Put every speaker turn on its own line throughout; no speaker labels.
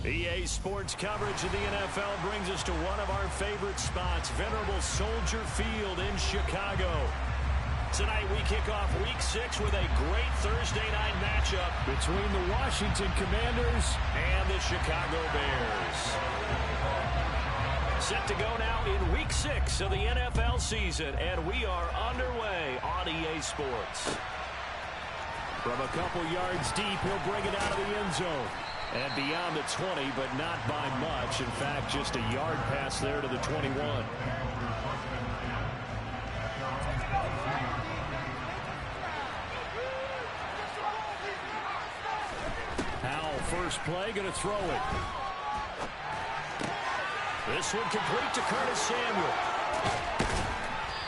EA Sports coverage of the NFL brings us to one of our favorite spots, venerable Soldier Field in Chicago. Tonight we kick off Week 6 with a great Thursday night matchup between the Washington Commanders and the Chicago Bears. Set to go now in Week 6 of the NFL season, and we are underway on EA Sports. From a couple yards deep, he'll bring it out of the end zone. And beyond the 20, but not by much. In fact, just a yard pass there to the 21. Howell, first play, going to throw it. This one complete to Curtis Samuel.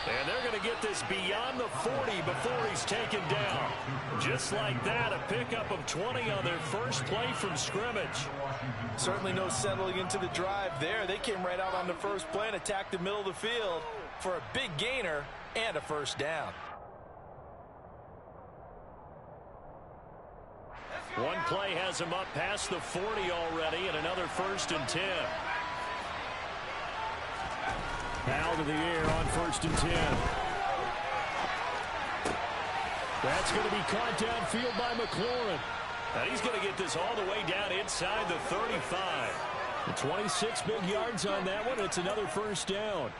And they're going to get this beyond the 40 before he's taken down. Just like that, a pickup of 20 on their first play from scrimmage.
Certainly no settling into the drive there. They came right out on the first play and attacked the middle of the field for a big gainer and a first down.
One play has him up past the 40 already, and another 1st and 10. Now to the air on 1st and 10. That's going to be caught downfield by McLaurin. And he's going to get this all the way down inside the 35. The 26 big yards on that one. It's another first down.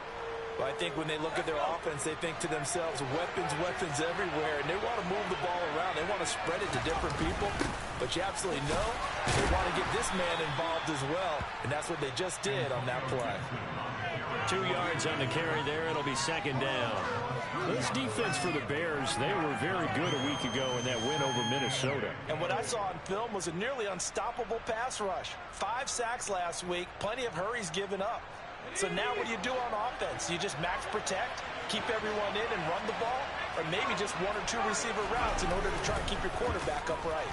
Well, I think when they look at their offense, they think to themselves, weapons, weapons everywhere. And they want to move the ball around. They want to spread it to different people. But you absolutely know they want to get this man involved as well. And that's what they just did on that play.
2 yards on the carry there. It'll be 2nd down. This defense for the Bears, they were very good a week ago in that win over Minnesota.
And what I saw on film was a nearly unstoppable pass rush. 5 sacks last week, plenty of hurries given up. So now what do you do on offense? You just max protect, keep everyone in and run the ball, or maybe just 1 or 2 receiver routes in order to try and keep your quarterback upright.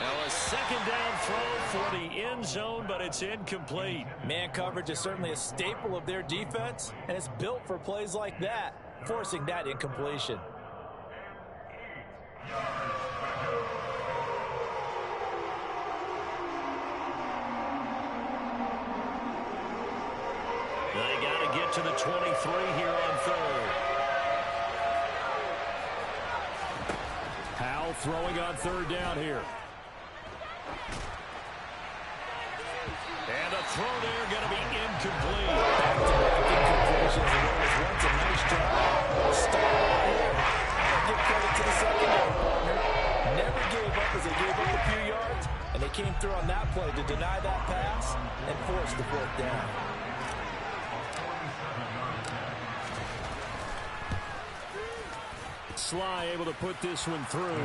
Now a 2nd down throw for the end zone, but it's incomplete.
Man coverage is certainly a staple of their defense, and it's built for plays like that, forcing that incompletion.
They got to get to the 23 here on 3rd. Howell throwing on 3rd down here. And a throw there going to be incomplete.
Back-to-back incompletions. And it was once a nice job. Start right here. Give credit to the secondary partner. Never gave up as they gave up a few yards. And they came through on that play to deny that pass and force the 4th down.
Sly able to put this one through.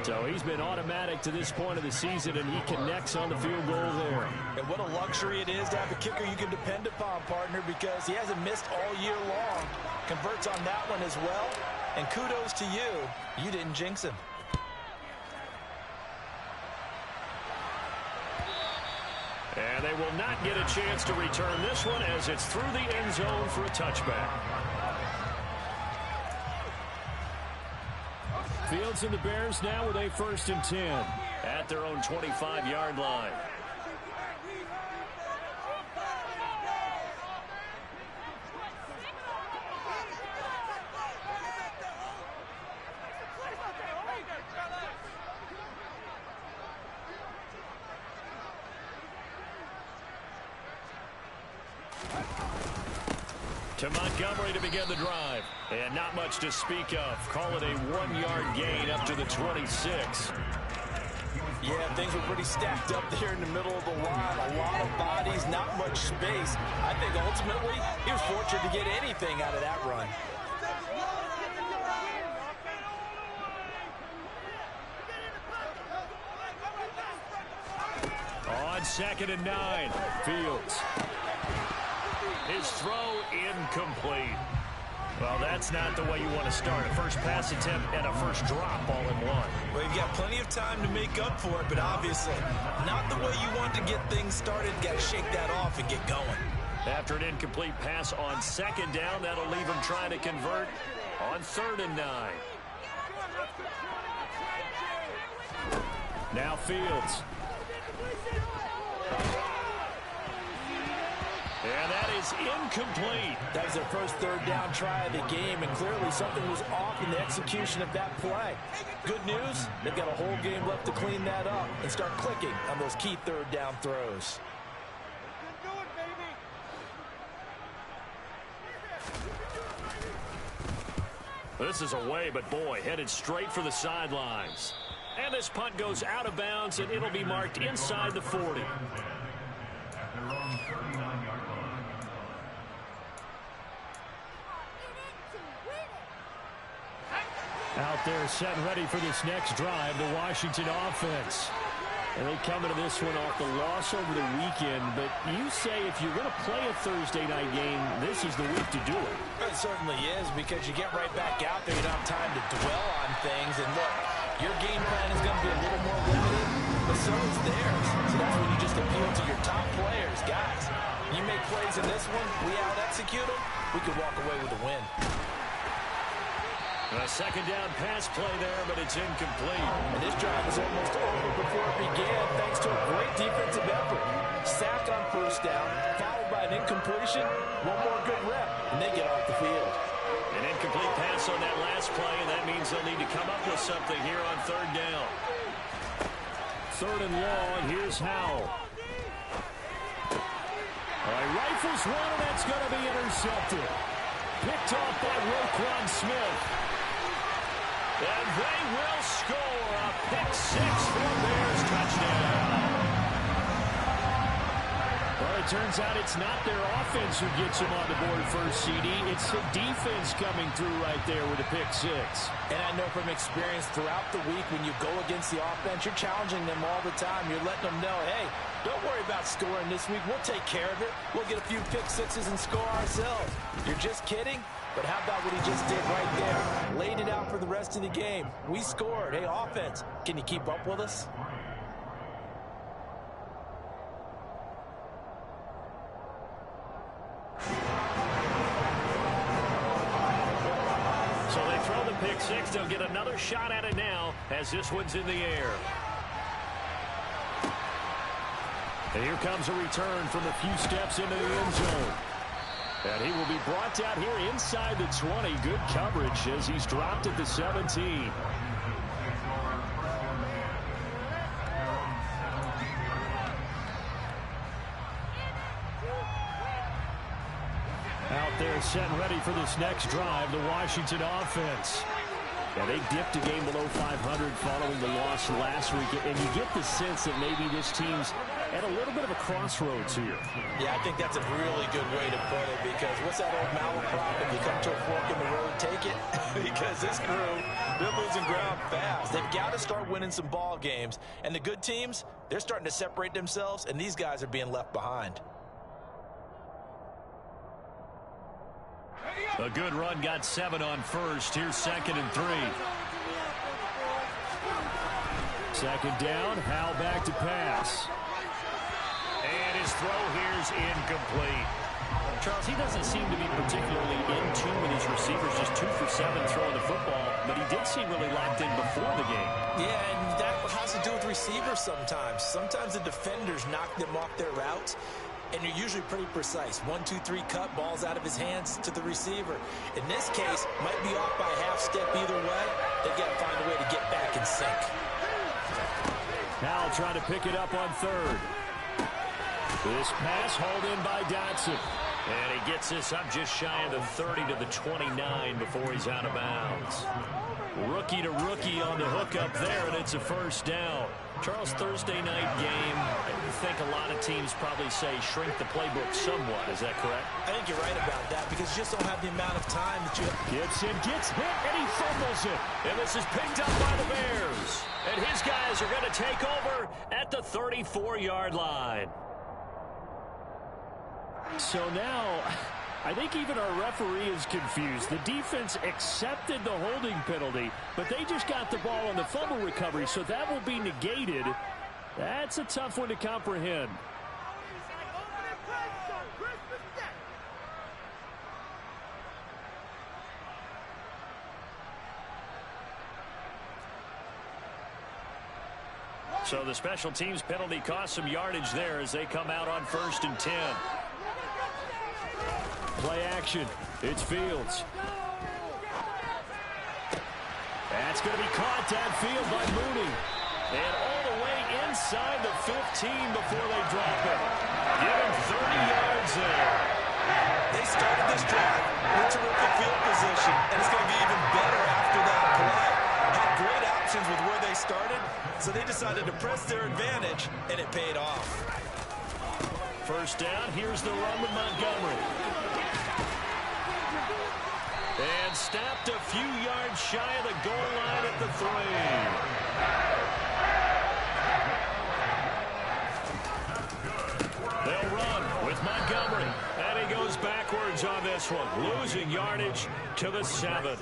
So he's been automatic to this point of the season, and he connects on the field goal there.
And what a luxury it is to have a kicker you can depend upon, partner, because he hasn't missed all year long. Converts on that one as well. And kudos to you. You didn't jinx him.
And they will not get a chance to return this one as it's through the end zone for a touchback. Fields and the Bears now with a 1st and 10 at their own 25-yard line. To Montgomery to begin the drive. And not much to speak of. Call it a 1-yard gain up to the 26.
Yeah, things were pretty stacked up there in the middle of the line. A lot of bodies, not much space. I think ultimately he was fortunate to get anything out of that run.
On 2nd and 9, Fields. His throw incomplete. Well, that's not the way you want to start. A first pass attempt and a first drop all in one.
Well, you've got plenty of time to make up for it, but obviously not the way you want to get things started. Got to shake that off and get going.
After an incomplete pass on 2nd down, that'll leave him trying to convert on 3rd and 9. Now Fields. And that is incomplete.
That was their first third down try of the game, and clearly something was off in the execution of that play. Good news, they've got a whole game left to clean that up and start clicking on those key third down throws.
This is away, but boy, headed straight for the sidelines. And this punt goes out of bounds, and it'll be marked inside the 40. Out there set and ready for this next drive, the Washington offense. And they come into this one off the loss over the weekend. But you say if you're going to play a Thursday night game, this is the week to do it.
It certainly is, because you get right back out there. You don't have time to dwell on things. And look, your game plan is going to be a little more limited, but so is theirs. So that's when you just appeal to your top players. Guys, you make plays in this one, we out-execute them, we could walk away with a win.
A second down pass play there, but it's incomplete.
And this drive was almost over before it began, thanks to a great defensive effort. Sack on first down, followed by an incompletion, one more good rep, and they get off the field.
An incomplete pass on that last play, and that means they'll need to come up with something here on third down. Third and long, here's Howell. All right, rifles one, and that's going to be intercepted. Picked off by Roquan Smith. And they will score a pick six for Bears touchdown. Well, it turns out it's not their offense who gets them on the board first, CD. It's the defense coming through right there with a pick six.
And I know from experience throughout the week, when you go against the offense, you're challenging them all the time. You're letting them know, hey, don't worry about scoring this week. We'll take care of it. We'll get a few pick sixes and score ourselves. You're just kidding? But how about what he just did right there? Laid it out for the rest of the game. We scored. Hey, offense, can you keep up with us?
So they throw the pick six. They'll get another shot at it now as this one's in the air. And here comes a return from a few steps into the end zone. And he will be brought down here inside the 20. Good coverage as he's dropped at the 17. Out there set and ready for this next drive, the Washington offense. Yeah, they dipped a game below 500 following the loss last week, and you get the sense that maybe this team's at a little bit of a crossroads here.
Yeah, I think that's a really good way to put it, because what's that old malaprop? If you come to a fork in the road, take it. Because this crew, they're losing ground fast. They've got to start winning some ball games. And the good teams, they're starting to separate themselves, and these guys are being left behind.
A good run, got 7 on first. Here's 2nd and 3. Second down, Howell back to pass. And his throw here's incomplete. Charles, he doesn't seem to be particularly in tune with his receivers, just 2 for 7 throwing the football, but he did seem really locked in before the game.
Yeah, and that has to do with receivers sometimes. Sometimes the defenders knock them off their routes, and you're usually pretty precise. 1, 2, 3 cut, balls out of his hands to the receiver. In this case, might be off by a half step either way. They've got to find a way to get back in sync.
Howell trying to pick it up on third. This pass hauled in by Dotson. And he gets this up just shy of the 30 to the 29 before he's out of bounds. Rookie to rookie on the hook up there, and it's a first down. Charles, Thursday night game, I think a lot of teams probably say shrink the playbook somewhat. Is that correct?
I think you're right about that, because you just don't have the amount of time that you have.
Gibson gets hit, and he fumbles it. And this is picked up by the Bears. And his guys are going to take over at the 34-yard line. So now, I think even our referee is confused. The defense accepted the holding penalty, but they just got the ball on the fumble recovery, so that will be negated. That's a tough one to comprehend. So the special teams penalty cost some yardage there as they come out on 1st and 10. Play action. It's Fields. That's going to be caught downfield by Mooney. And all the way inside the 15 before they drop it. Give him 30 yards there.
They started this drive with terrific field position, and it's going to be even better after that play. Had great options with where they started, so they decided to press their advantage, and it paid off.
First down, here's the run with Montgomery. And stopped a few yards shy of the goal line at the 3. They'll run with Montgomery. And he goes backwards on this one, losing yardage to the 7.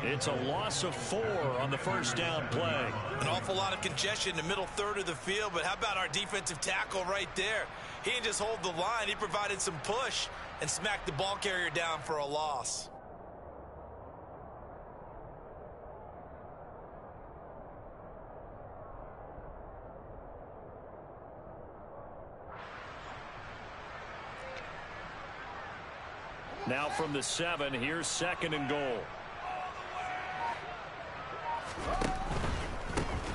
It's a loss of 4 on the first down play.
An awful lot of congestion in the middle third of the field, but how about our defensive tackle right there? He didn't just hold the line, he provided some push and smacked the ball carrier down for a loss.
Now from the 7, here's 2nd and goal.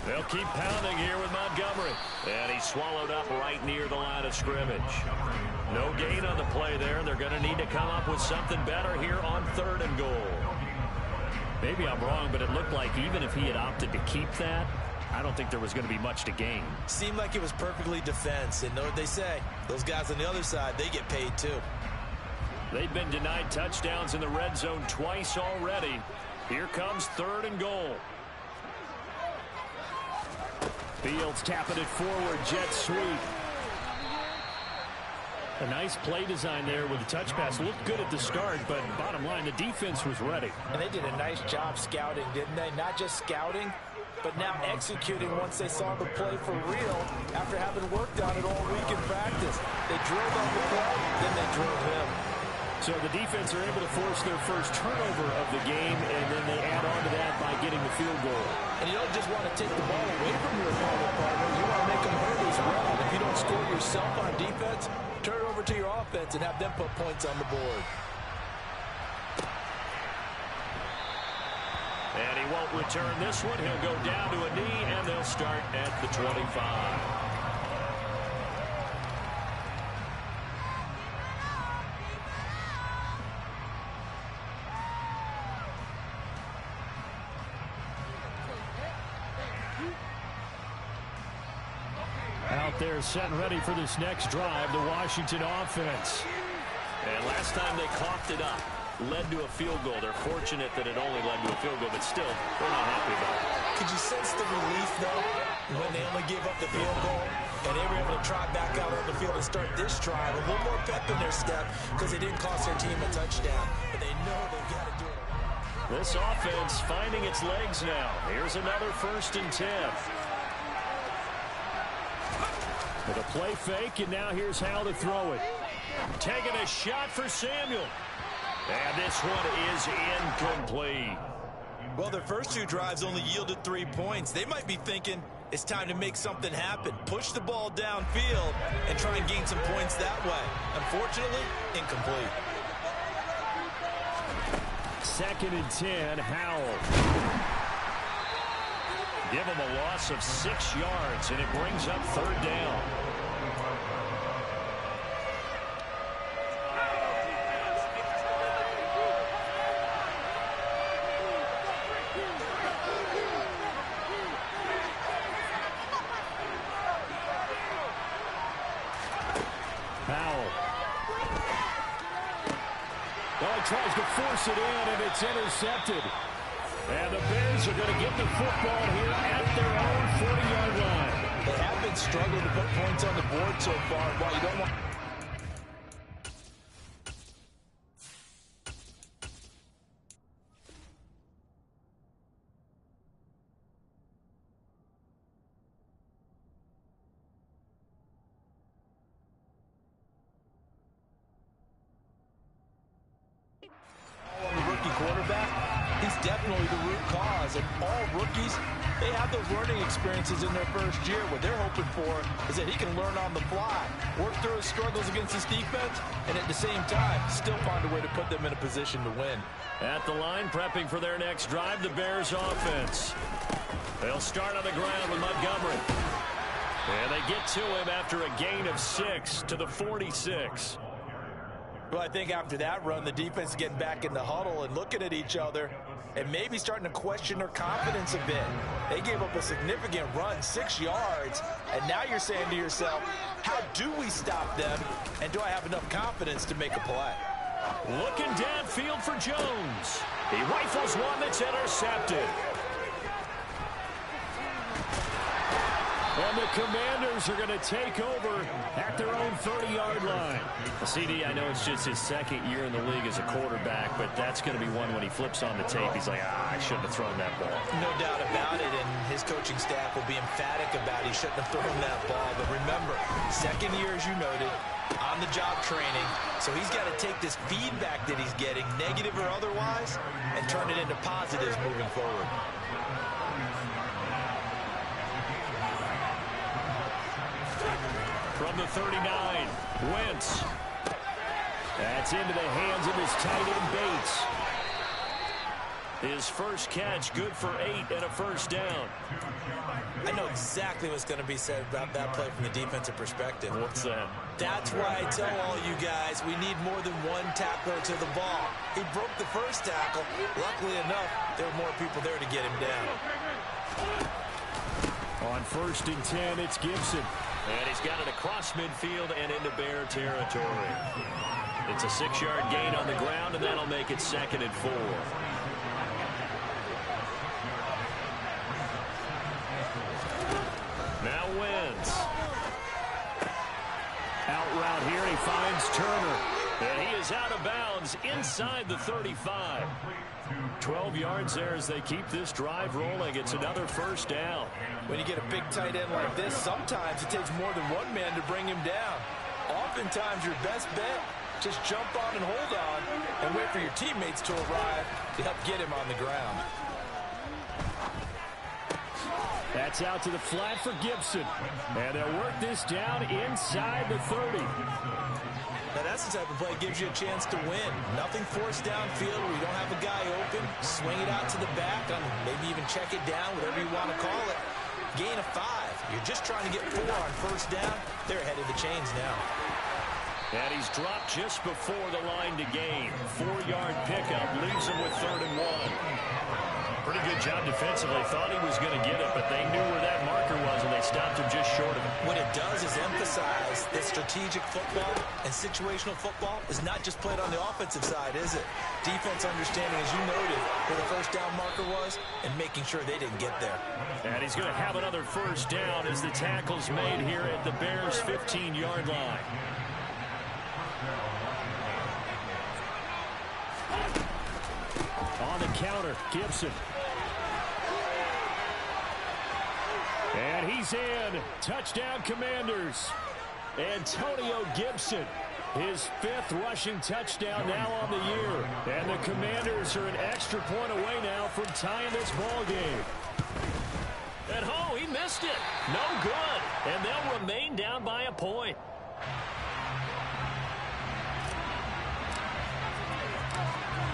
They'll keep pounding here with Montgomery. And he's swallowed up right near the line of scrimmage. No gain on the play there, and they're going to need to come up with something better here on 3rd and goal. Maybe I'm wrong, but it looked like even if he had opted to keep that, I don't think there was going to be much to gain.
Seemed like it was perfectly defense, and know what they say. Those guys on the other side, they get paid too.
They've been denied touchdowns in the red zone twice already. Here comes 3rd and goal. Fields tapping it forward, jet sweep. A nice play design there with the touch pass. Looked good at the start, but bottom line, the defense was ready.
And they did a nice job scouting, didn't they? Not just scouting, but now executing once they saw the play for real after having worked on it all week in practice. They drilled on the play, then they drilled him.
So the defense are able to force their first turnover of the game, and then they add on to that by getting the field goal.
And you don't just want to take the ball away from your opponent, partner. You want to make them hurt as well. If you don't score yourself on defense, turn it over to your offense and have them put points on the board.
And he won't return this one. He'll go down to a knee, and they'll start at the 25. Out there set and ready for this next drive, the Washington offense. And last time they coughed it up, led to a field goal. They're fortunate that it only led to a field goal, but still, they're not happy about it.
Could you sense the relief, though, when they only gave up the field goal and they were able to trot back out on the field and start this drive? A little more pep in their step because they didn't cost their team a touchdown, but they know they've got to do it.
This offense finding its legs now. Here's another 1st and 10. With a play fake, and now here's how to throw it. Taking a shot for Samuel. And this one is incomplete.
Well, their first 2 drives only yielded 3 points. They might be thinking it's time to make something happen. Push the ball downfield and try and gain some points that way. Unfortunately, incomplete.
2nd and 10, Howell. Give him a loss of 6 yards, and it brings up 3rd down. Howell. Well, he tries to force it in, and it's intercepted. And the Bears are going to get the football here at their own 40-yard line.
They have been struggling to put points on the board so far. While you don't want... on the rookie quarterback, He's definitely the root cause. And all rookies, they have those learning experiences in their first year. What they're hoping for is that he can learn on the fly, work through his struggles against this defense, and at the same time, still find a way to put them in a position to win.
At the line, prepping for their next drive, the Bears offense. They'll start on the ground with Montgomery. And they get to him after a gain of 6 to the 46.
Well, I think after that run, the defense is getting back in the huddle and looking at each other and maybe starting to question their confidence a bit. They gave up a significant run, 6 yards, and now you're saying to yourself, how do we stop them, and do I have enough confidence to make a play?
Looking downfield for Jones. He rifles one that's intercepted. And the Commanders are going to take over at their own 30-yard line. CD, I know it's just his second year in the league as a quarterback, but that's going to be one when he flips on the tape. He's like, I shouldn't have thrown that ball.
No doubt about it, and his coaching staff will be emphatic about he shouldn't have thrown that ball. But remember, second year, as you noted, on-the-job training. So he's got to take this feedback that he's getting, negative or otherwise, and turn it into positives moving forward.
From the 39, Wentz. That's into the hands of his tight end, Bates. His first catch, good for 8 and a first down.
I know exactly what's going to be said about that play from the defensive perspective.
What's that?
That's why I tell all you guys we need more than one tackler to the ball. He broke the first tackle. Luckily enough, there were more people there to get him down.
On 1st and 10, it's Gibson. And he's got it across midfield and into Bear territory. It's a 6-yard gain on the ground, and that'll make it 2nd and 4. Now Wentz. Out route here, and he finds Turner. And he is out of bounds inside the 35. 12 yards there as they keep this drive rolling. It's another first down.
When you get a big tight end like this, sometimes it takes more than one man to bring him down. Oftentimes, your best bet, just jump on and hold on and wait for your teammates to arrive to help get him on the ground.
That's out to the flat for Gibson. And they'll work this down inside the 30.
Now, that's the type of play that gives you a chance to win. Nothing forced downfield where you don't have a guy open. Swing it out to the back, maybe even check it down, whatever you want to call it. Gain of 5. You're just trying to get 4 on first down. They're ahead of the chains now.
And he's dropped just before the line to gain. 4-yard pickup leaves him with 3rd and 1. Pretty good job defensively. Thought he was going to get it, but they knew where that marker was, and they stopped him just short of it.
What it does is emphasize that strategic football and situational football is not just played on the offensive side, is it? Defense understanding, as you noted, where the first down marker was and making sure they didn't get there.
And he's going to have another first down as the tackle's made here at the Bears' 15-yard line. On the counter, Gibson. And he's in. Touchdown, Commanders. Antonio Gibson, his 5th rushing touchdown now on the year. And the Commanders are an extra point away now from tying this ball game. And he missed it. No good. And they'll remain down by a point.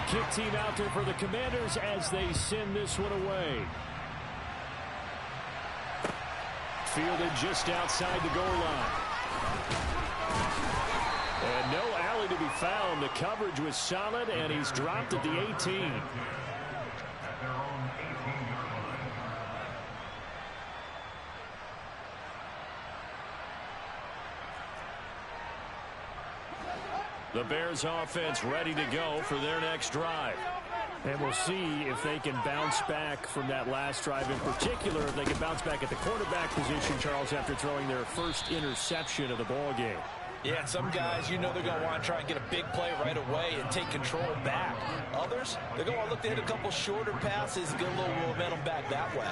Kick team out there for the Commanders as they send this one away. Fielded just outside the goal line. And no alley to be found. The coverage was solid, and he's dropped at the 18. The Bears offense ready to go for their next drive. And we'll see if they can bounce back from that last drive, in particular if they can bounce back at the quarterback position, Charles, after throwing their first interception of the ball game.
Yeah, and some guys, you know they're going to want to try and get a big play right away and take control back. Others, they're going to want to look to hit a couple shorter passes, get a little momentum back that way.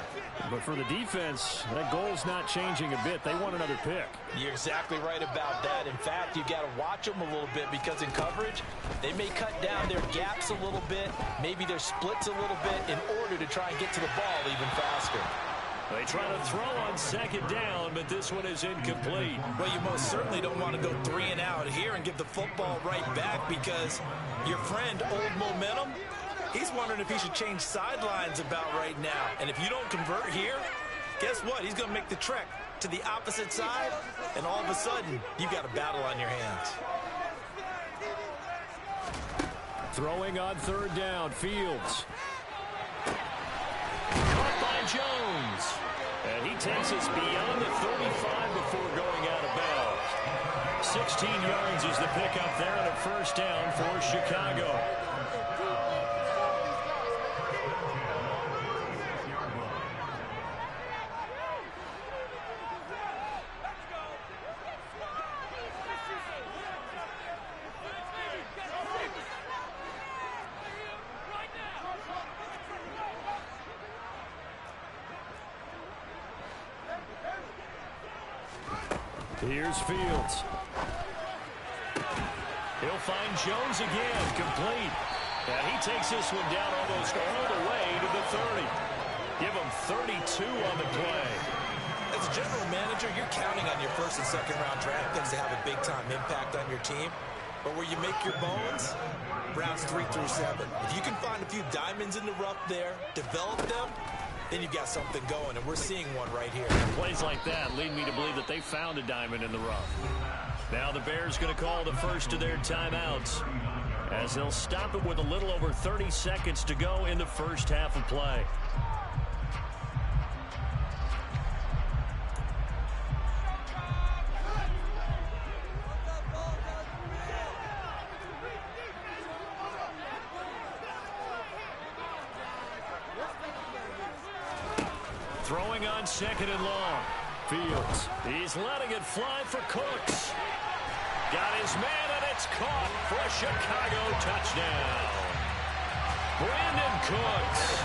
But for the defense, that goal's not changing a bit. They want another pick.
You're exactly right about that. In fact, you've got to watch them a little bit because in coverage, they may cut down their gaps a little bit, maybe their splits a little bit in order to try and get to the ball even faster.
They try to throw on second down, but this one is incomplete.
Well, you most certainly don't want to go 3 and out here and give the football right back because your friend, Old Momentum, he's wondering if he should change sidelines about right now. And if you don't convert here, guess what? He's going to make the trek to the opposite side, and all of a sudden, you've got a battle on your hands.
Throwing on third down, Fields. Caught by Jones. And he takes us beyond the 35 before going out of bounds. 16 yards is the pickup there and a first down for Chicago. Here's Fields. He'll find Jones again, complete. And he takes this one down almost all the way to the 30. Give him 32 on the play.
As a general manager, you're counting on your first and second round draft picks to have a big-time impact on your team. But where you make your bones, rounds 3 through 7. If you can find a few diamonds in the rough there, develop them, then you've got something going, and we're seeing one right here.
Plays like that lead me to believe that they found a diamond in the rough. Now the Bears going to call the first of their timeouts as they'll stop it with a little over 30 seconds to go in the first half of play. Throwing on second and long. Fields. He's letting it fly for Cooks. Got his man, and it's caught for a Chicago touchdown. Brandon Cooks.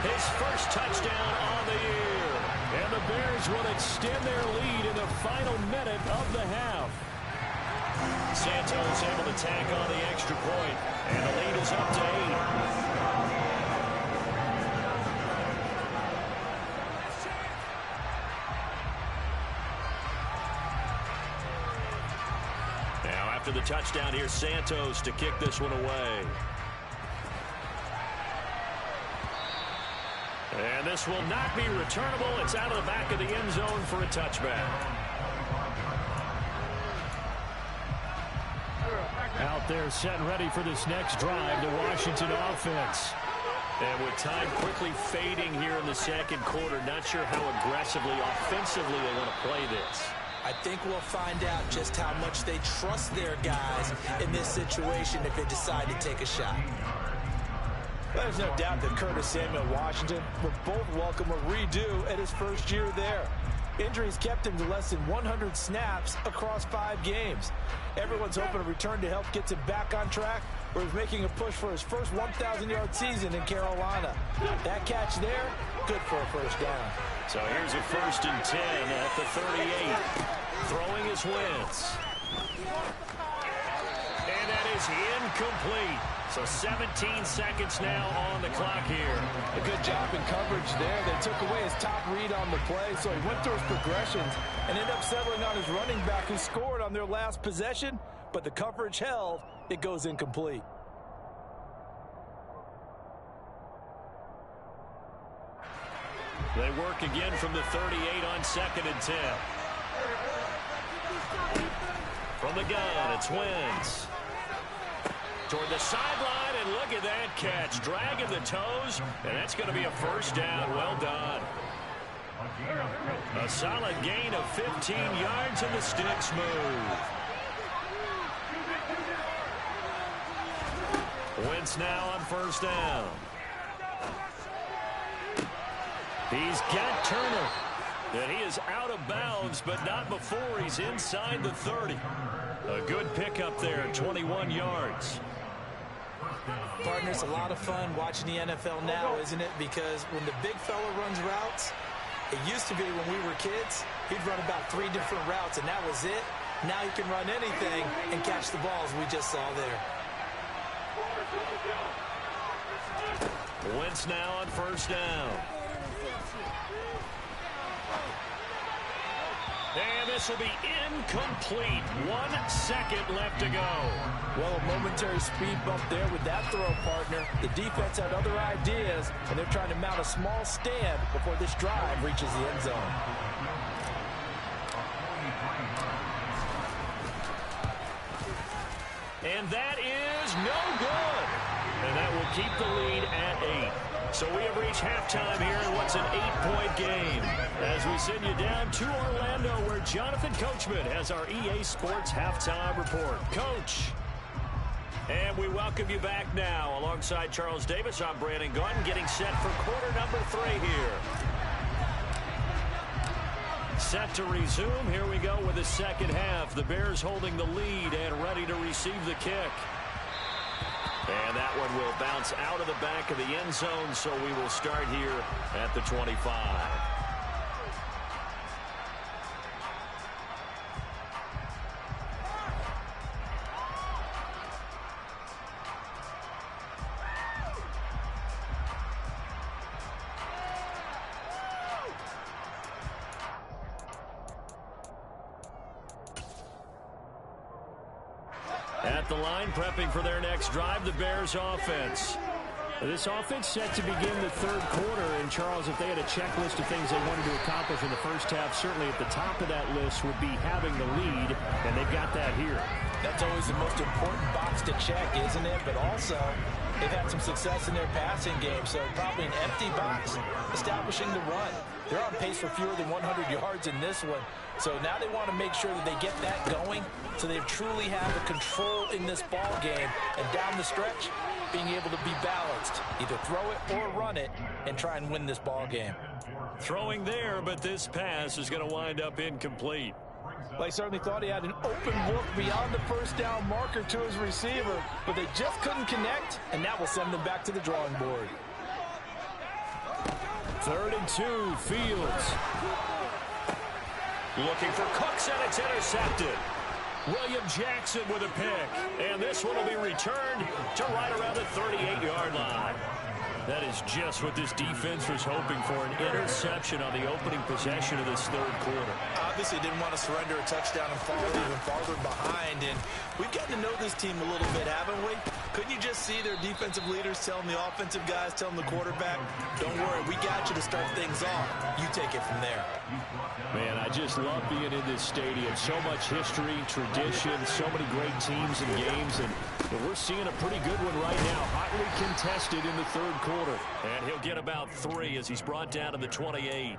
His first touchdown on the year. And the Bears will extend their lead in the final minute of the half. Santos able to tack on the extra point, and the lead is up to 8. After the touchdown, here's Santos to kick this one away. And this will not be returnable. It's out of the back of the end zone for a touchback. Out there set and ready for this next drive, the Washington offense. And with time quickly fading here in the second quarter, not sure how aggressively, offensively they want to play this.
I think we'll find out just how much they trust their guys in this situation if they decide to take a shot. There's no doubt that Curtis Samuel Washington will both welcome a redo at his first year there. Injuries kept him to less than 100 snaps across 5 games. Everyone's hoping a return to health gets him back on track, where he's making a push for his first 1,000-yard season in Carolina. That catch there, good for a first down.
So here's a 1st and 10 at the 38. Throwing his Wentz. And that is incomplete. So 17 seconds now on the clock here.
A good job in coverage there. They took away his top read on the play, so he went through his progressions and ended up settling on his running back who scored on their last possession, but the coverage held. It goes incomplete.
They work again from the 38 on 2nd and 10. From the gun, it's Wentz. Toward the sideline, and look at that catch. Dragging the toes, and that's going to be a first down. Well done. A solid gain of 15 yards, and the sticks move. Wentz now on first down. He's got Turner. And he is out of bounds, but not before he's inside the 30. A good pickup there, 21 yards.
Partner, it's a lot of fun watching the NFL now, isn't it? Because when the big fella runs routes, it used to be when we were kids, he'd run about 3 different routes, and that was it. Now he can run anything and catch the balls we just saw there.
Wentz now on first down. And this will be incomplete. 1 second left to go.
Well, a momentary speed bump there with that throw, partner. The defense had other ideas, and they're trying to mount a small stand before this drive reaches the end zone.
And that is no good. And that will keep the lead at 8. So we have reached halftime here in what's an 8-point game. As we send you down to Orlando, where Jonathan Coachman has our EA Sports Halftime Report. Coach. And we welcome you back now. Alongside Charles Davis, I'm Brandon Gaudin, getting set for quarter number 3 here. Set to resume. Here we go with the second half. The Bears holding the lead and ready to receive the kick. And that one will bounce out of the back of the end zone, so we will start here at the 25. At the line, prepping for their next drive, the Bears offense. This offense set to begin the third quarter. And, Charles, if they had a checklist of things they wanted to accomplish in the first half, certainly at the top of that list would be having the lead, and they've got that here.
That's always the most important box to check, isn't it? But also, they've had some success in their passing game, so probably an empty box establishing the run. They're on pace for fewer than 100 yards in this one. So now they want to make sure that they get that going so they truly have the control in this ball game. And down the stretch, being able to be balanced. Either throw it or run it and try and win this ball game.
Throwing there, but this pass is going to wind up incomplete.
Well, I certainly thought he had an open look beyond the first down marker to his receiver, but they just couldn't connect, and that will send them back to the drawing board.
3rd and 2, Fields. Looking for Cooks, and it's intercepted. William Jackson with a pick. And this one will be returned to right around the 38-yard line. That is just what this defense was hoping for, an interception on the opening possession of this third quarter.
Obviously didn't want to surrender a touchdown and fall even farther behind. And we've gotten to know this team a little bit, haven't we? Couldn't you just see their defensive leaders telling the offensive guys, telling the quarterback, don't worry, we got you to start things off. You take it from there.
Man, I just love being in this stadium. So much history, tradition, so many great teams and games. And we're seeing a pretty good one right now. Hotly contested in the third quarter. And he'll get about 3 as he's brought down to the 28.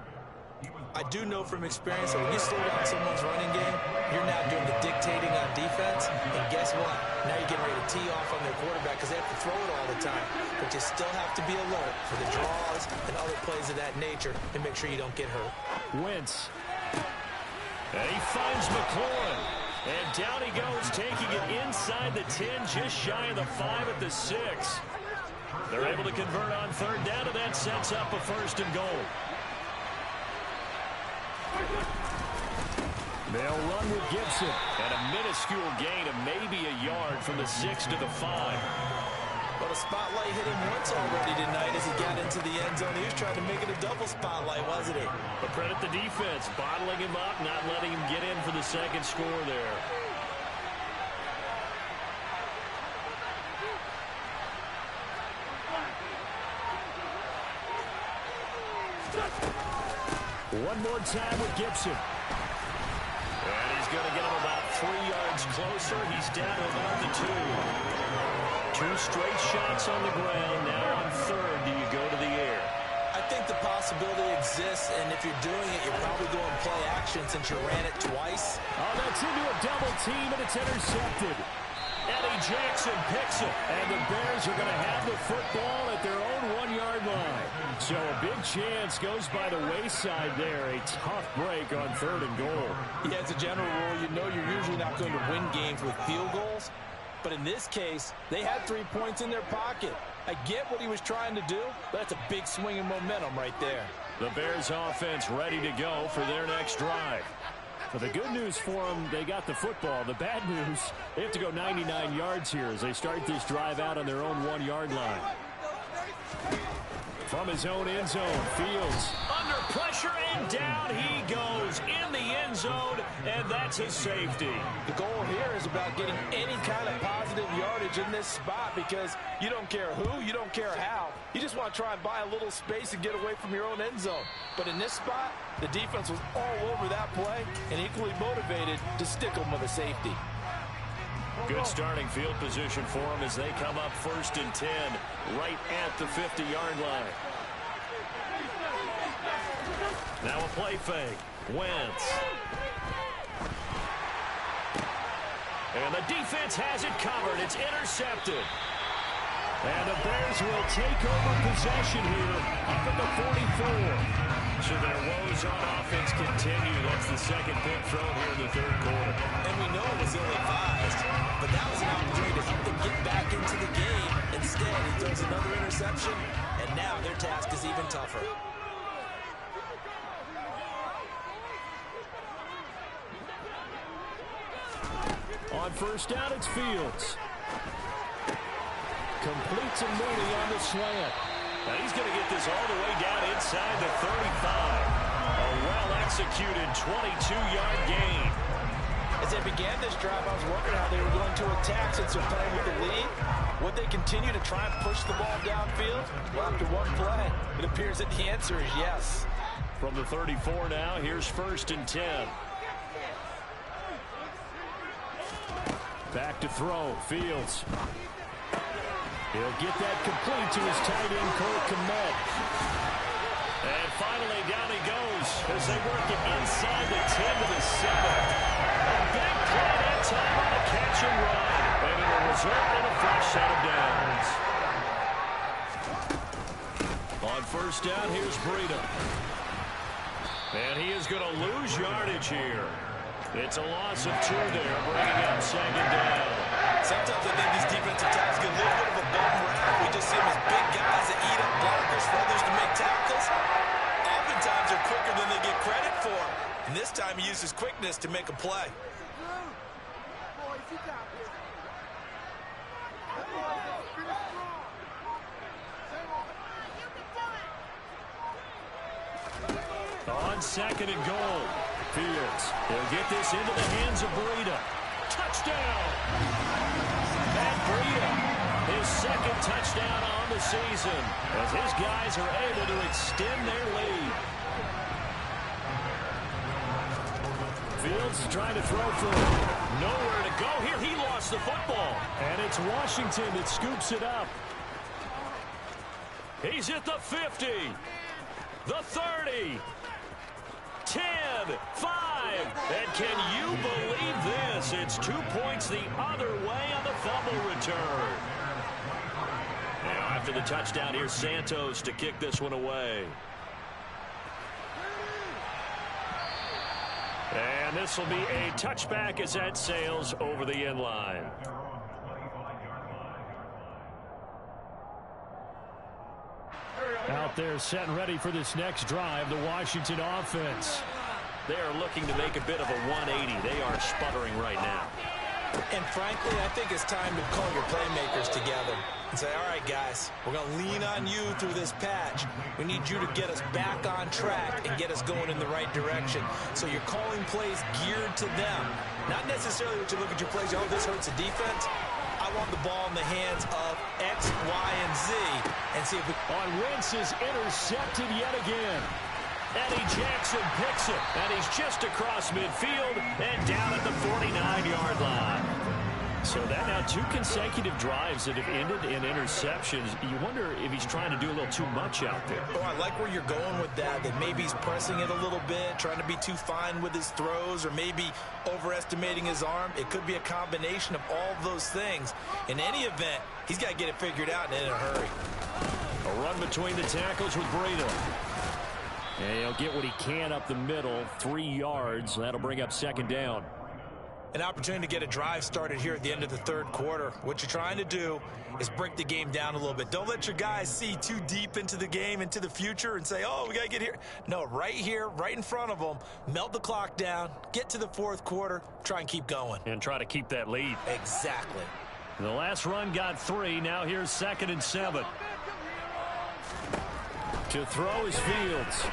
I do know from experience that when you slow down someone's running game, you're now doing the dictating on defense. And guess what? Now you're getting ready to tee off on their quarterback because they have to throw it all the time. But you still have to be alert for the draws and other plays of that nature and make sure you don't get hurt.
Wentz. And he finds McLaurin. And down he goes, taking it inside the 10, just shy of the 5 at the 6. They're able to convert on 3rd down, and that sets up a 1st and goal. They'll run with Gibson. And a minuscule gain of maybe a yard from the 6 to the 5.
But a spotlight hit him once already tonight as he got into the end zone. He was trying to make it a double spotlight, wasn't he?
But credit the defense, bottling him up, not letting him get in for the second score there. One more time with Gibson. And he's going to get him about 3 yards closer. He's down to about the 2. 2 straight shots on the ground. Now on 3rd, do you go to the air?
I think the possibility exists, and if you're doing it, you're probably going play action since you ran it twice.
Oh, that's into a double team, and it's intercepted. Eddie Jackson picks it, and the Bears are going to have the football at their own 1-yard line. So a big chance goes by the wayside there. A tough break on 3rd and goal.
Yeah, as a general rule, you know you're usually not going to win games with field goals. But in this case, they had 3 points in their pocket. I get what he was trying to do, but that's a big swing in momentum right there.
The Bears offense ready to go for their next drive. But the good news for them, they got the football. The bad news, they have to go 99 yards here as they start this drive out on their own 1-yard line. From his own end zone, Fields under pressure, and down he goes in the end zone, and that's a safety.
The goal here is about getting any kind of positive yardage in this spot because you don't care who, you don't care how. You just want to try and buy a little space and get away from your own end zone. But in this spot, the defense was all over that play and equally motivated to stick them with a safety.
Good starting field position for them as they come up 1st and 10 right at the 50-yard line. Now a play fake. Wentz. And the defense has it covered. It's intercepted. And the Bears will take over possession here up at the 44. So their woes on offense continue. That's the second pick thrown here in the 3rd quarter.
And we know it was ill-advised, but that was an opportunity to help them get back into the game. Instead, he throws another interception, and now their task is even tougher.
On 1st down, it's Fields. Completes a Mooney on the slant. Now he's going to get this all the way down inside the 35. A well-executed 22-yard gain.
As they began this drive, I was wondering how they were going to attack since they're playing with the lead. Would they continue to try and push the ball downfield? Well, after one play, it appears that the answer is yes.
From the 34 now, here's 1st and 10. Back to throw, Fields. He'll get that complete to his tight end, Cole Kmet. And finally, down he goes as they work it inside the 10 to the 7. A big play that time on a catch and run. And it'll result in a fresh set of downs. On 1st down, here's Breida. And he is going to lose yardage here. It's a loss of 2 there, bringing up 2nd down.
Sometimes I think these defensive tackles get a little bit of a bum rap. We just see them as big guys that eat up blockers for others to make tackles. Oftentimes they're quicker than they get credit for. And this time he uses quickness to make a play.
On 2nd and goal, Fields. He'll get this into the hands of Breida. Touchdown! And Breida, his 2nd touchdown on the season, as his guys are able to extend their lead. Fields trying to throw for nowhere to go here. He lost the football. And it's Washington that scoops it up. He's at the 50, the 30, 10, 5, and can you believe this? It's 2 points the other way on the fumble return. Now after the touchdown, here's Santos to kick this one away. And this will be a touchback as that sails over the end line. Out there set and ready for this next drive, the Washington offense. They are looking to make a bit of a 180. They are sputtering right now.
And frankly, I think it's time to call your playmakers together and say, all right, guys, we're going to lean on you through this patch. We need you to get us back on track and get us going in the right direction. So you're calling plays geared to them. Not necessarily what you look at your plays, oh, this hurts the defense. I want the ball in the hands of X, Y, and Z and see if we...
On Wentz is intercepted yet again. Eddie Jackson picks it, and he's just across midfield and down at the 49-yard line. So that now 2 consecutive drives that have ended in interceptions. You wonder if he's trying to do a little too much out there.
Oh, I like where you're going with that maybe he's pressing it a little bit, trying to be too fine with his throws, or maybe overestimating his arm. It could be a combination of all of those things. In any event, he's got to get it figured out and in a hurry.
A run between the tackles with Breida. And he'll get what he can up the middle, 3 yards. That'll bring up second down.
An opportunity to get a drive started here at the end of the third quarter. What you're trying to do is break the game down a little bit. Don't let your guys see too deep into the game, into the future, and say, oh, we got to get here. No, right here, right in front of them, melt the clock down, get to the fourth quarter, try and keep going.
And try to keep that lead.
Exactly.
The last run got 3. Now here's 2nd and 7. To throw is Fields.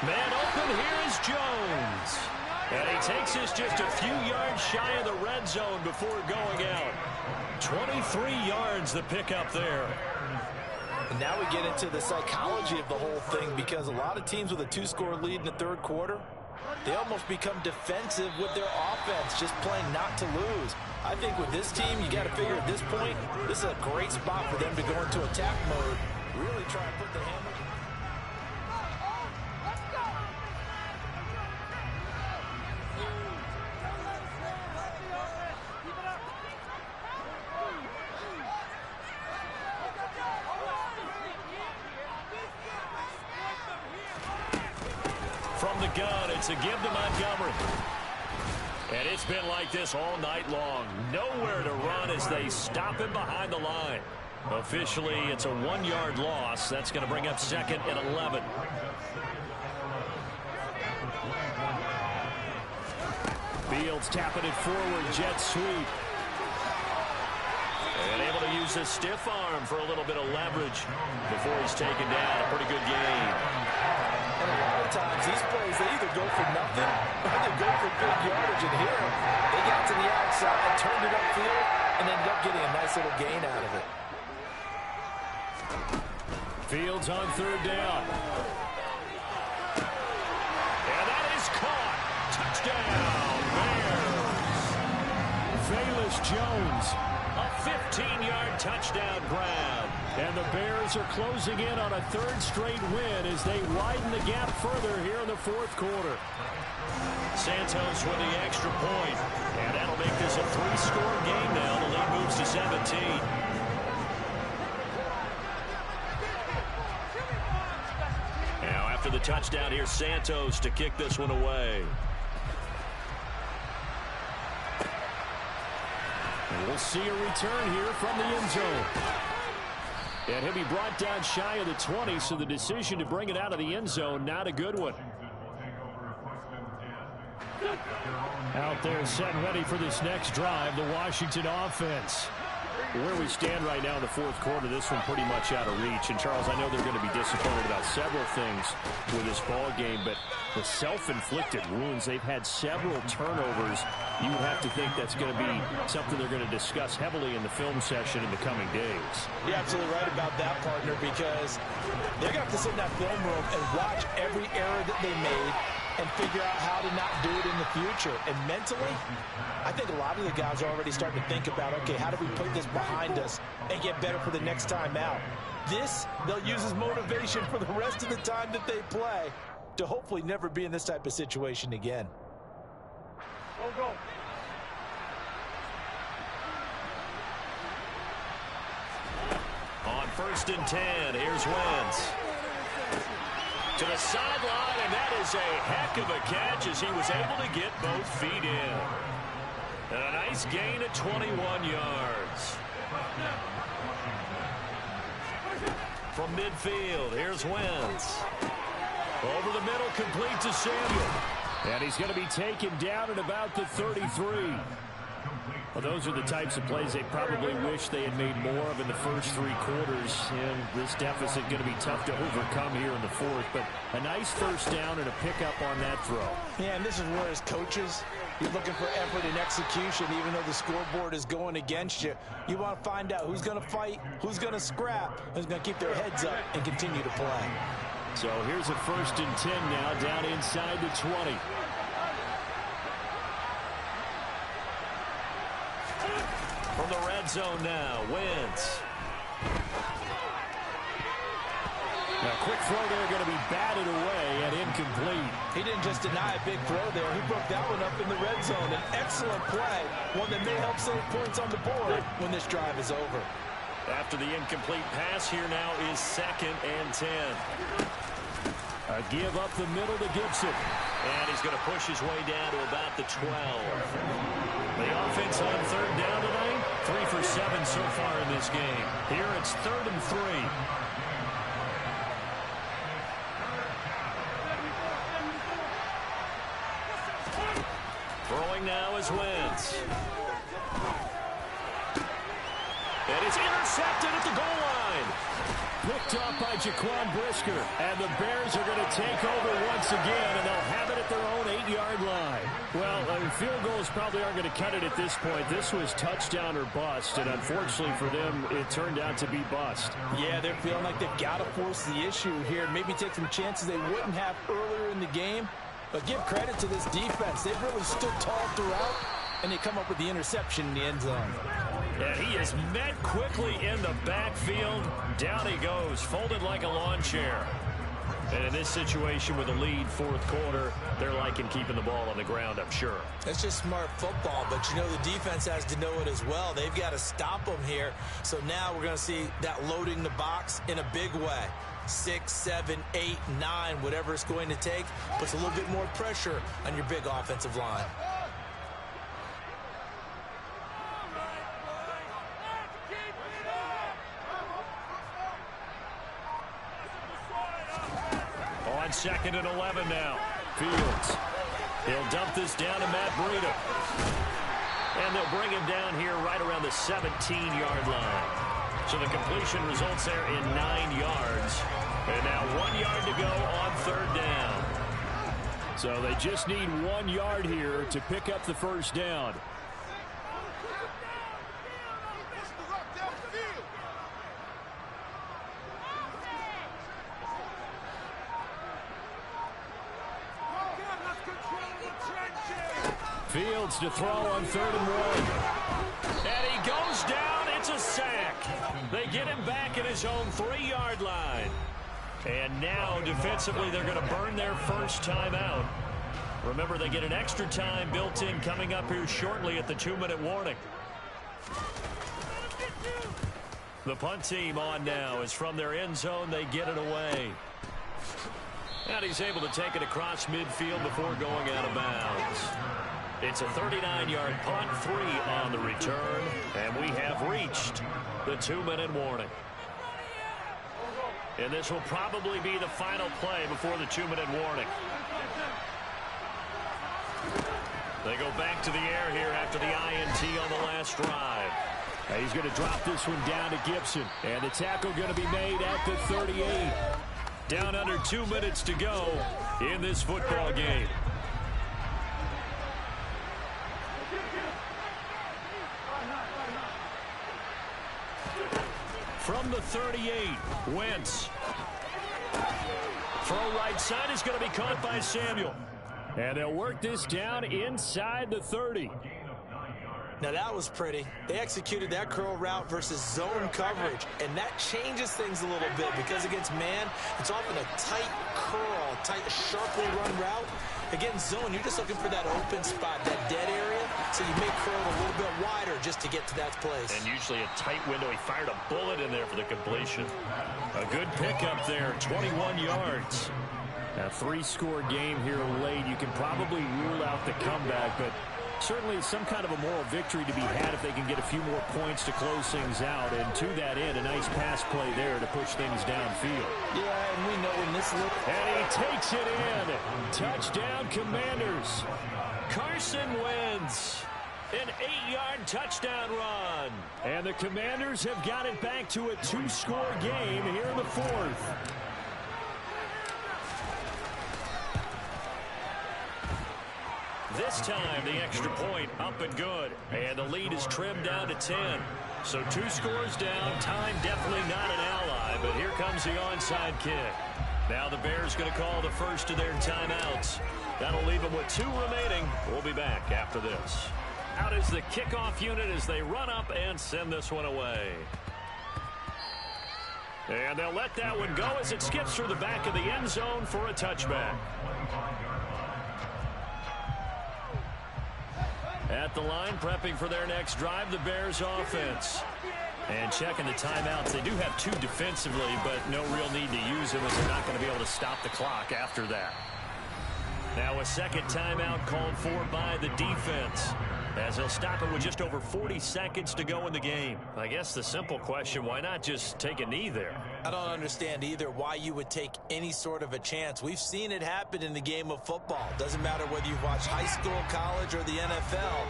Man open, here is Jones. And he takes this just a few yards shy of the red zone before going out. 23 yards the pickup there.
And now we get into the psychology of the whole thing, because a lot of teams with a 2-score lead in the third quarter, they almost become defensive with their offense, just playing not to lose. I think with this team, you got to figure at this point, this is a great spot for them to go into attack mode, really try and put the hammer.
From the gun, it's a give to Montgomery. And it's been like this all night long. Nowhere to run as they stop him behind the line. Officially, it's a 1-yard loss. That's going to bring up 2nd and 11. Fields tapping it forward, jet sweep. And able to use his stiff arm for a little bit of leverage before he's taken down. A pretty good game.
And a lot of times, these plays, they either go for nothing or they go for big yardage. And here, they got to the outside, turned it upfield, and ended up getting a nice little gain out of it.
Fields on 3rd down. And that is caught. Touchdown, Bears. Velus Jones, a 15-yard touchdown grab. And the Bears are closing in on a 3rd straight win as they widen the gap further here in the fourth quarter. Santos with the extra point. And that'll make this a 3-score game now. The lead moves to 17. Now after the touchdown, here's Santos to kick this one away. And we'll see a return here from the end zone. And he'll be brought down shy of the 20, so the decision to bring it out of the end zone, not a good one. Out there set and ready for this next drive, the Washington offense. Where we stand right now in the fourth quarter, this one pretty much out of reach. And, Charles, I know they're going to be disappointed about several things with this ball game, but the self-inflicted wounds, they've had several turnovers. You would have to think that's going to be something they're going to discuss heavily in the film session in the coming days.
You're absolutely right about that, partner, because they're going to have to sit in that film room and watch every error that they made and figure out how to not do it in the future. And mentally, I think a lot of the guys are already starting to think about, okay, how do we put this behind us and get better for the next time out? This, they'll use as motivation for the rest of the time that they play to hopefully never be in this type of situation again. Go.
On 1st and 10, here's Wentz. To the sideline, and that is a heck of a catch as he was able to get both feet in. And a nice gain at 21 yards. From midfield, here's Wentz. Over the middle, complete to Samuel. And he's going to be taken down at about the 33. Well, those are the types of plays they probably wish they had made more of in the first 3 quarters. And this deficit going to be tough to overcome here in the fourth. But a nice first down and a pickup on that throw.
Yeah, and this is where as coaches, you're looking for effort and execution. Even though the scoreboard is going against you, you want to find out who's going to fight, who's going to scrap, who's going to keep their heads up and continue to play.
So here's a 1st and 10 now down inside the 20. From the red zone now, Wentz. Now, quick throw there going to be batted away and incomplete.
He didn't just deny a big throw there. He broke that one up in the red zone. An excellent play, one that may help save points on the board when this drive is over.
After the incomplete pass, here now is 2nd and 10.
A give up the middle to Gibson.
And he's going to push his way down to about the 12. The offense on 3rd down tonight, 3 for 7 so far in this game. Here it's 3rd and 3. Throwing now is Wentz. And it's intercepted at the goal line.
Picked up by Jaquan Brisker. And the Bears are going to take over once again, and they'll have it at their own 8-yard line. Well, field goals probably aren't going to cut it at this point. This was touchdown or bust, and unfortunately for them, it turned out to be bust.
Yeah, they're feeling like they've got to force the issue here, maybe take some chances they wouldn't have earlier in the game. But give credit to this defense. They've really stood tall throughout, and they come up with the interception in the end zone.
And he is met quickly in the backfield. Down he goes, folded like a lawn chair. And in this situation with a lead 4th quarter, they're liking keeping the ball on the ground, I'm sure.
That's just smart football, but you know the defense has to know it as well. They've got to stop them here. So now we're going to see that loading the box in a big way. 6, 7, 8, 9, whatever it's going to take, puts a little bit more pressure on your big offensive line.
On 2nd and 11 now. Fields. He'll dump this down to Matt Breida. And they'll bring him down here right around the 17-yard line. So the completion results there in 9 yards. And now 1 yard to go on 3rd down.
So they just need 1 yard here to pick up the first down. Fields to throw on 3rd and 1.
And he goes down. It's a sack. They get him back at his own 3-yard line. And now, defensively, they're going to burn their first timeout. Remember, they get an extra time built in coming up here shortly at the 2-minute warning. The punt team on now is from their end zone. They get it away. And he's able to take it across midfield before going out of bounds. It's a 39-yard punt, 3 on the return, and we have reached the 2-minute warning. And this will probably be the final play before the 2-minute warning. They go back to the air here after the INT on the last drive.
And he's going to drop this one down to Gibson. And the tackle going to be made at the 38.
Down under 2 minutes to go in this football game. From the 38, Wentz. Throw right side is going to be caught by Samuel.
And they'll work this down inside the 30.
Now that was pretty. They executed that curl route versus zone coverage, and that changes things a little bit because against man, it's often a tight curl, tight, sharply run route. Against zone, you're just looking for that open spot, that dead area, so you may curl a little bit wider just to get to that place.
And usually a tight window. He fired a bullet in there for the completion. A good pickup there, 21 yards.
A 3-score game here late. You can probably rule out the comeback, but certainly some kind of a moral victory to be had if they can get a few more points to close things out. And to that end, a nice pass play there to push things downfield.
Yeah, and we know in this look.
And he takes it in. Touchdown, Commanders.
Carson Wentz. An 8-yard touchdown run.
And the Commanders have got it back to a 2-score game here in the 4th.
This time, the extra point up and good. And the lead is trimmed down to 10. So 2 scores down. Time definitely not an ally. But here comes the onside kick. Now the Bears going to call the first of their timeouts. That'll leave them with 2 remaining. We'll be back after this. Out is the kickoff unit as they run up and send this one away. And they'll let that one go as it skips through the back of the end zone for a touchback. At the line, prepping for their next drive, the Bears offense.
And checking the timeouts, they do have 2 defensively, but no real need to use them as they're not going to be able to stop the clock after that. Now a second timeout called for by the defense, as they'll stop it with just over 40 seconds to go in the game. I guess the simple question, why not just take a knee there?
I don't understand either why you would take any sort of a chance. We've seen it happen in the game of football. Doesn't matter whether you watch high school, college, or the NFL.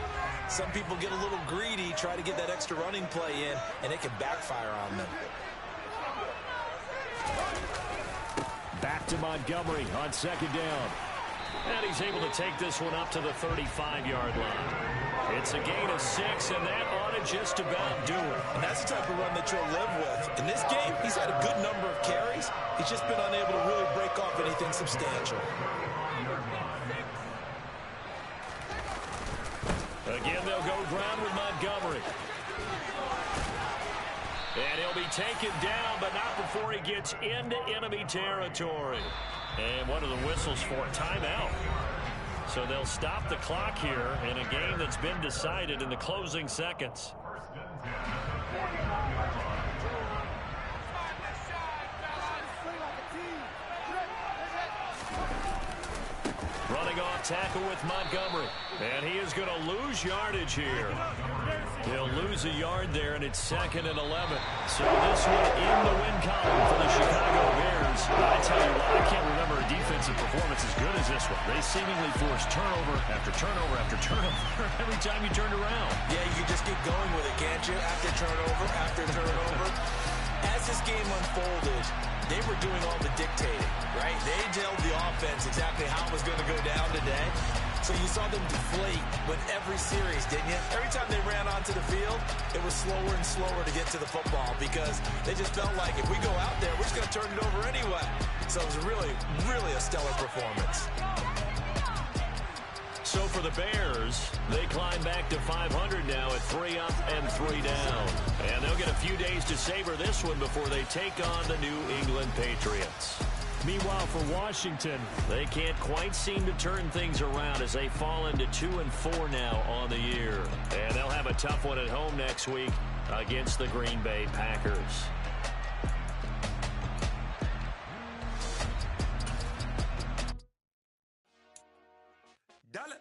Some people get a little greedy, try to get that extra running play in, and it can backfire on them.
Back to Montgomery on second down. And he's able to take this one up to the 35-yard line. It's a gain of 6, and that ought to just about do it.
And that's the type of run that you'll live with. In this game, he's had a good number of carries. He's just been unable to really break off anything substantial.
Again, they'll go ground with Montgomery. And he'll be taken down, but not before he gets into enemy territory. And what are the whistles for? Timeout. So they'll stop the clock here in a game that's been decided in the closing seconds. Running off tackle with Montgomery. And he is going to lose yardage here. He'll lose a yard there, and it's 2nd and 11. So this one in the win column for the Chicago Bears. I tell you what, I can't remember a defensive performance as good as this one. They seemingly forced turnover after turnover after turnover every time you turned around.
Yeah, you just keep going with it, can't you? After turnover. As this game unfolded, they were doing all the dictating, right? They told the offense exactly how it was going to go down today. So you saw them deflate with every series, didn't you? Every time they ran onto the field, it was slower and slower to get to the football because they just felt like if we go out there, we're just going to turn it over anyway. So it was really, really a stellar performance.
So for the Bears, they climb back to 500 now at 3 up and 3 down. And they'll get a few days to savor this one before they take on the New England Patriots. Meanwhile, for Washington, they can't quite seem to turn things around as they fall into 2-4 now on the year. And they'll have a tough one at home next week against the Green Bay Packers.
Dale.